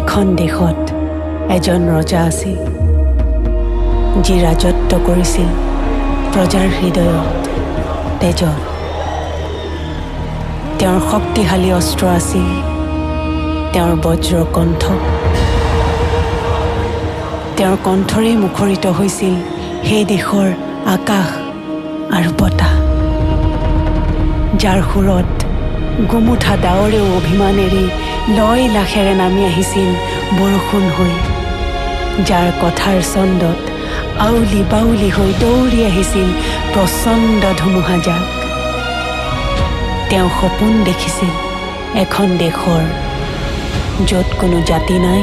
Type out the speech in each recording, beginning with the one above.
এখন দেশত এজন ৰজা আছিল, যি ৰাজত্ব কৰিছিল প্ৰজাৰ হৃদয়ত, তেজত। তেওঁৰ শক্তিশালী অস্ত্ৰ আছিল তেওঁৰ বজ্ৰ কণ্ঠ। তেওঁৰ কণ্ঠৰে মুখৰিত হৈছিল সেই দেশৰ আকাশ আৰু বতাহ, যাৰ সুৰত গুমুঠা ডাৱৰেও অভিমানেৰে লয় লাখেৰে নামি আহিছিল বৰষুণ হৈ, যাৰ কথাৰ ছন্দত আউলি বাউলি হৈ দৌৰি আহিছিল প্ৰচণ্ড ধুমুহাজাক। তেওঁ সপোন দেখিছিল এখন দেশৰ, য'ত কোনো জাতি নাই,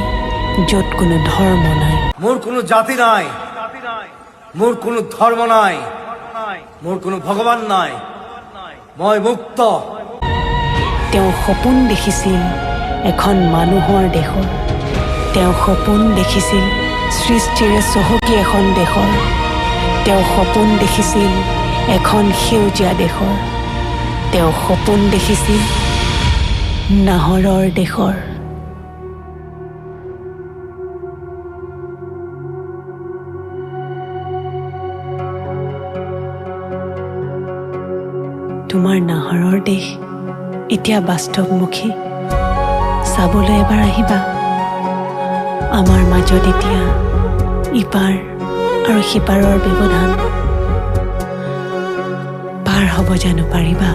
য'ত কোনো ধৰ্ম নাই। মোৰ কোনো জাতি নাই, মোৰ কোনো ধৰ্ম নাই, মোৰ কোনো ভগৱান নাই, মই মুক্ত। তেওঁ সপোন দেখিছিল এখন মানুহৰ দেশৰ, তেওঁ সপোন দেখিছিল সৃষ্টিৰে চহকী এখন দেশৰ, তেওঁ সপোন দেখিছিল এখন সেউজীয়া দেশৰ, তেওঁ সপোন দেখিছিল নাহৰৰ দেশৰ। তোমাৰ নাহৰৰ দেশ এতিয়া বাস্তৱমুখী, চাবলৈ এবাৰ আহিবা। আমাৰ মাজত এতিয়া ইপাৰ আৰু সিপাৰৰ ব্যৱধান পাৰ হ'ব জানো পাৰিবা?